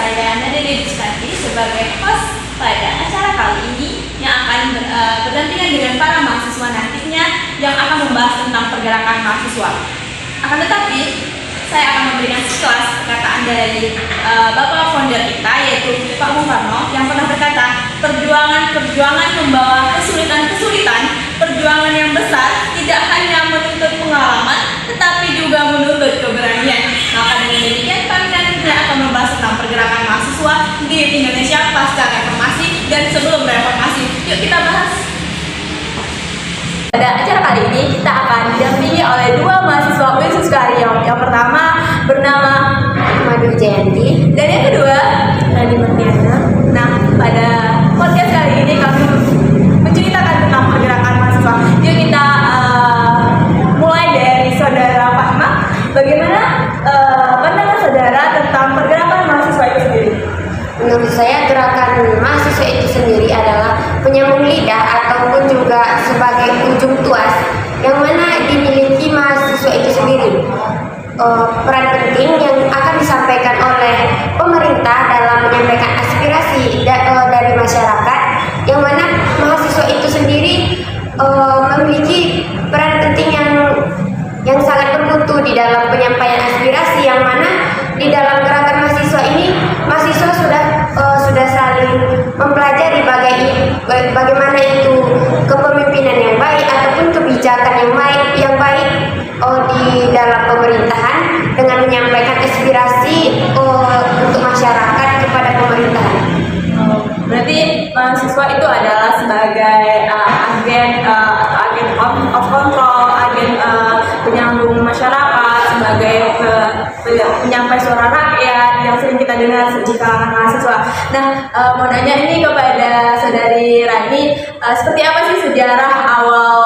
saya Nadine Rizkanti sebagai host pada acara kali ini yang akan berdampingan dengan para mahasiswa nantinya yang akan membahas tentang pergerakan mahasiswa. Akan tetapi, saya akan memberikan sekelas perkataan dari Bapak founder kita, yaitu Pak Bung Karno, yang pernah berkata, perjuangan membawa kesulitan, perjuangan yang besar tidak hanya menuntut pengalaman, tetapi juga menuntut keberanian. Maka dengan demikian, kami nantinya akan membahas tentang pergerakan mahasiswa di Indonesia pasca reformasi dan sebelum reformasi. Yuk kita bahas. Pada acara kali ini kita akan didampingi oleh dua mahasiswa Uinsus Karyo. Yang pertama bernama Madu Jayanti dan yang kedua Radi Martiana. Nah, pada podcast kali ini kami menceritakan tentang pergerakan mahasiswa. Yuk kita mulai dari saudara Fatma. Bagaimana pandangan saudara tentang pergerakan mahasiswa itu sendiri? Menurut saya gerakan mahasiswa itu sendiri adalah penyambung lidah ataupun juga sebagai ujung tuas yang mana dimiliki mahasiswa itu sendiri. Peran penting yang akan disampaikan oleh pemerintah dalam menyampaikan aspirasi dari masyarakat, yang mana mahasiswa itu sendiri memiliki peran penting yang sangat bermutu di dalam penyampaian aspirasi, yang mana di dalam gerakan mahasiswa ini mahasiswa sudah saling mempelajari bagaimana itu kepemimpinan yang baik ataupun kebijakan yang baik di dalam pemerintahan dengan menyampaikan aspirasi untuk masyarakat kepada pemerintahan. Berarti mahasiswa itu adalah sebagai agen of control, agen penyambung masyarakat, sebagai penyampai suara rakyat yang sering kita dengar di kalangan mahasiswa. Nah, mau nanya ini kepada saudari Rani, seperti apa sih sejarah awal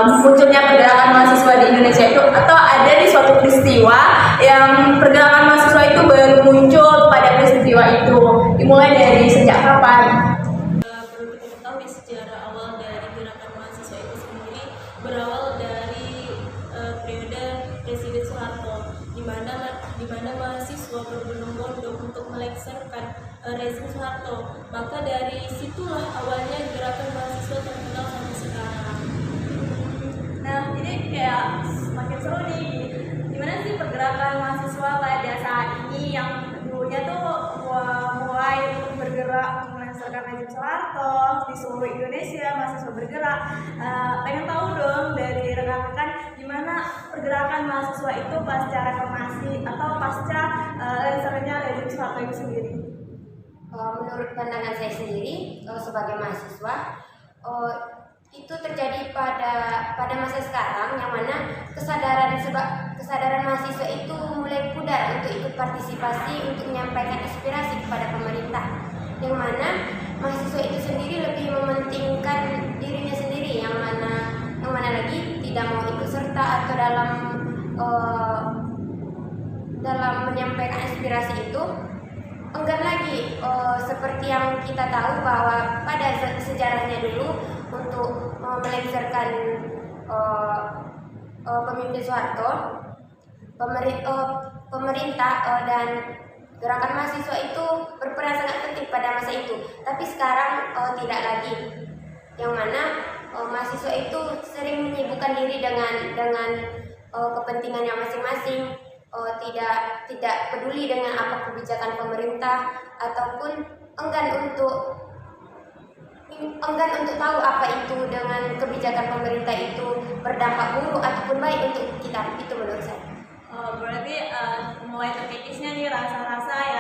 munculnya pergerakan mahasiswa di Indonesia itu, atau ada di suatu peristiwa yang pergerakan mahasiswa itu baru muncul pada peristiwa itu, dimulai dari sejak kapan? Perlu kita ketahui sejarah awal dari gerakan mahasiswa itu sendiri berawal dari periode Presiden Soeharto, di mana mahasiswa berbondong-bondong untuk melengsarkan rezim Soeharto. Maka dari situlah awalnya gerakan mahasiswa terkenal sampai sekarang. Nah, ini kayak semakin seru nih. Gimana sih pergerakan mahasiswa pada saat ini yang dulunya tuh mulai untuk bergerak untuk melengsarkan rezim Soeharto di seluruh Indonesia, mahasiswa bergerak. Pengen tahu dong dari rekan-rekan gimana pergerakan mahasiswa itu pasca reformasi atau pasca lengsernya rezim Soeharto itu sendiri. Menurut pandangan saya sendiri sebagai mahasiswa, itu terjadi pada masa sekarang, yang mana kesadaran mahasiswa itu mulai pudar untuk ikut partisipasi untuk menyampaikan aspirasi kepada pemerintah, yang mana mahasiswa itu sendiri lebih mementingkan dirinya sendiri, yang mana lagi tidak mau ikut serta atau dalam menyampaikan aspirasi itu. Enggan lagi seperti yang kita tahu bahwa pada sejarahnya dulu untuk melengsarkan pemimpin Soeharto, pemerintah dan gerakan mahasiswa itu berperan sangat penting pada masa itu. Tapi sekarang tidak lagi, yang mana mahasiswa itu sering menyibukkan diri dengan kepentingannya masing-masing. Tidak peduli dengan apa kebijakan pemerintah, ataupun enggan untuk tahu apa itu dengan kebijakan pemerintah itu berdampak buruk ataupun baik untuk kita. Itu menurut saya. Berarti mulai terkikisnya nih rasa-rasa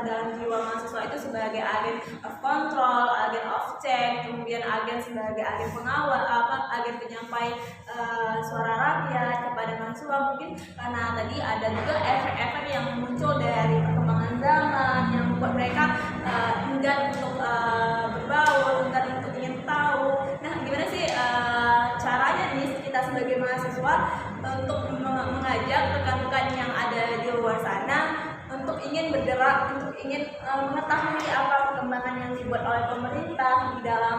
dalam jiwa mahasiswa itu sebagai agen of control, agen of change, kemudian agen sebagai agen pengawal, agen penyampai suara rakyat kepada mahasiswa. Mungkin karena tadi ada juga efek-efek yang muncul dari perkembangan zaman yang membuat mereka enggan untuk berbaur, enggan untuk ingin tahu. Nah, gimana sih caranya nih kita sebagai mahasiswa untuk mengajak rekan-rekan yang ada di luar sana untuk ingin bergerak, untuk ingin mengetahui apa perkembangan yang dibuat oleh pemerintah di dalam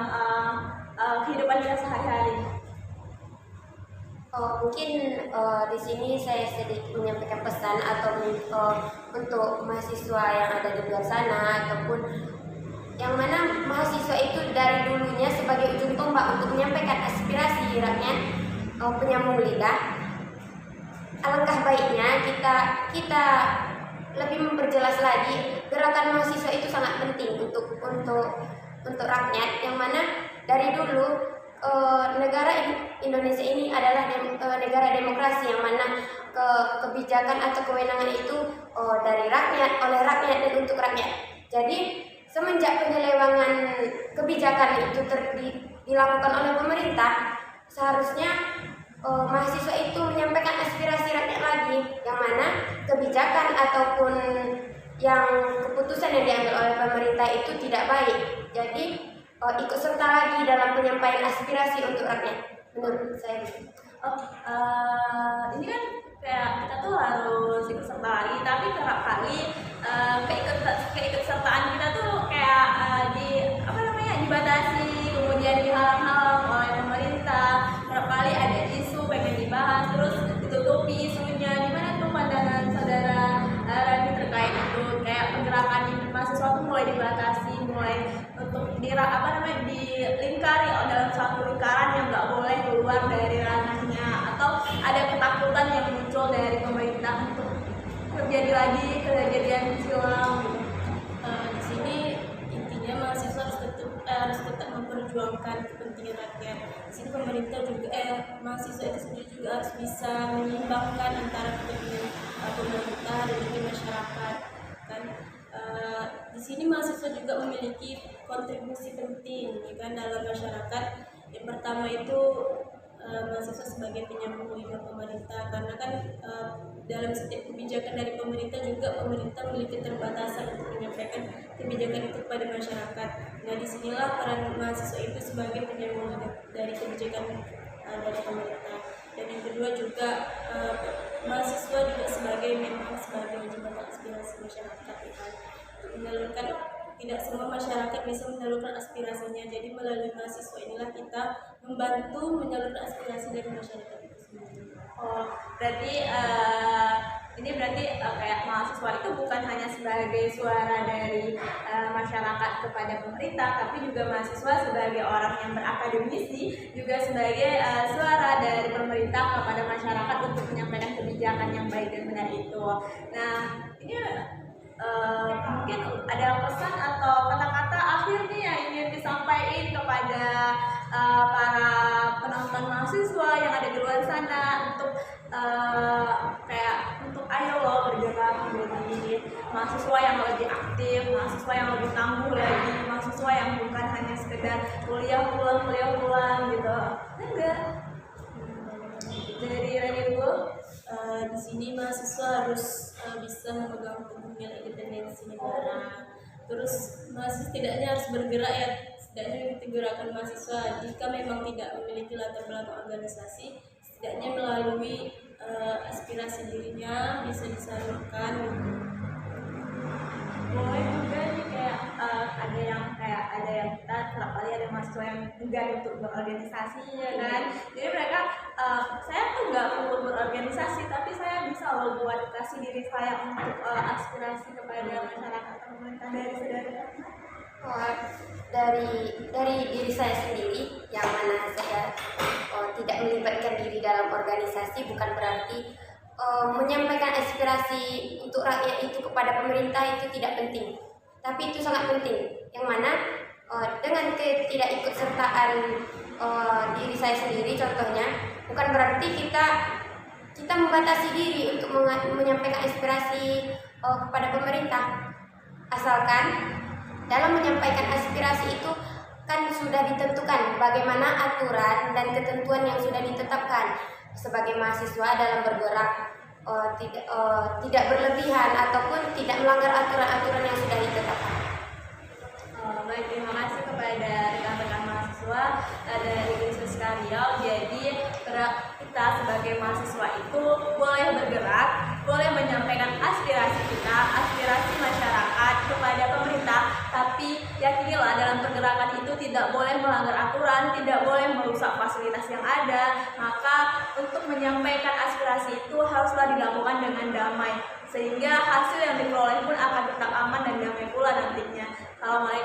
kehidupan kita sehari-hari? Mungkin di sini saya sedikit menyampaikan pesan atau untuk mahasiswa yang ada di luar sana, ataupun yang mana mahasiswa itu dari dulunya sebagai ujung tombak untuk menyampaikan aspirasi rakyat, penyambung lidah. Alangkah baiknya kita lebih memperjelas lagi, gerakan mahasiswa itu sangat penting untuk rakyat, yang mana dari dulu negara Indonesia ini adalah negara demokrasi, yang mana kebijakan atau kewenangan itu dari rakyat, oleh rakyat, dan untuk rakyat. Jadi semenjak penyelewengan kebijakan itu dilakukan oleh pemerintah, seharusnya mahasiswa itu menyampaikan aspirasi rakyat lagi, yang mana kebijakan ataupun yang keputusan yang diambil oleh pemerintah itu tidak baik. Jadi ikut serta lagi dalam penyampaian aspirasi untuk rakyat, menurut saya. Ini kan kayak kita tuh harus ikut serta lagi, tapi kerap kali keikutsertaan kita tuh kayak dibatasi, kemudian dihalang-halang oleh pemerintah. Kerap kali ada isu pengen dibahas, terus ditutupi isunya. Gimana tuh pandangan saudara Rani terkait itu? Kayak pergerakan mahasiswa tuh mulai dibatasi, mulai untuk dilingkari dalam suatu lingkaran yang nggak boleh keluar dari ranahnya, atau ada ketakutan yang muncul dari pemerintah untuk terjadi lagi kejadian silam gitu. Di sini intinya mahasiswa harus tetap memperjuangkan kepentingan rakyat. Di sini pemerintah juga mahasiswa itu sendiri juga harus bisa menyeimbangkan antara kepentingan pemerintah dan juga masyarakat. Kan di sini mahasiswa juga memiliki kontribusi penting, ya kan, dalam masyarakat. Yang pertama itu mahasiswa sebagai penyambung lidah pemerintah, karena kan dalam setiap kebijakan dari pemerintah juga pemerintah memiliki keterbatasan untuk menyampaikan kebijakan itu kepada masyarakat. Nah, disinilah peran mahasiswa itu sebagai penyambung lidah dari kebijakan dari pemerintah. Dan yang kedua juga mahasiswa juga sebagai jembatan aspirasi masyarakat, ya kan? Untuk menyalurkan, tidak semua masyarakat bisa menyalurkan aspirasinya, jadi melalui mahasiswa inilah kita membantu menyalurkan aspirasi dari masyarakat itu sendiri. Berarti ini kayak mahasiswa itu bukan hanya sebagai suara dari masyarakat kepada pemerintah, tapi juga mahasiswa sebagai orang yang berakademisi juga sebagai suara dari pemerintah kepada masyarakat untuk menyampaikan kebijakan yang baik dan benar itu. Nah, ini mungkin ada pesan atau kata-kata akhir nih yang ingin disampaikan kepada para penonton mahasiswa yang ada di luar sana untuk untuk ayo loh bergerak menjadi mahasiswa yang lebih aktif, mahasiswa yang lebih tangguh lagi, mahasiswa yang bukan hanya sekedar kuliah pulang gitu. Enggak. Dari Rani dulu. Di sini mahasiswa harus bisa memegang teguh nilai independensi negara. Terus mahasiswa setidaknya harus bergerak, ya, setidaknya mengikuti gerakan mahasiswa. Jika memang tidak memiliki latar belakang organisasi, setidaknya melalui aspirasi dirinya bisa disalurkan. Boleh juga nih kayak ada yang kita kerap kali ada mahasiswa yang enggan untuk berorganisasi, ya kan. Jadi mereka saya tuh nggak perlu berorganisasi, tapi saya bisa loh buat kasih diri saya untuk aspirasi kepada masyarakat atau pemerintah. Dari saudara dari diri saya sendiri, yang mana saya tidak melibatkan diri dalam organisasi, bukan berarti menyampaikan aspirasi untuk rakyat itu kepada pemerintah itu tidak penting, tapi itu sangat penting. Yang mana dengan ketidakikutsertaan diri saya sendiri, contohnya, bukan berarti kita membatasi diri untuk menyampaikan aspirasi kepada pemerintah, asalkan dalam menyampaikan aspirasi itu kan sudah ditentukan bagaimana aturan dan ketentuan yang sudah ditetapkan sebagai mahasiswa dalam bergerak, tidak berlebihan ataupun tidak melanggar aturan-aturan yang sudah ditetapkan. Baik, terima kasih kepada rekan-rekan mahasiswa dari Universitas Riau. Jadi kita sebagai mahasiswa itu boleh bergerak, boleh menyampaikan aspirasi kita, aspirasi masyarakat kepada pemerintah, tapi yakinilah dalam pergerakan itu tidak boleh melanggar aturan, tidak boleh merusak fasilitas yang ada. Maka untuk menyampaikan aspirasi itu haruslah dilakukan dengan damai. sehingga hasil yang diperoleh pun akan tetap aman dan damai pula nantinya. Assalamualaikum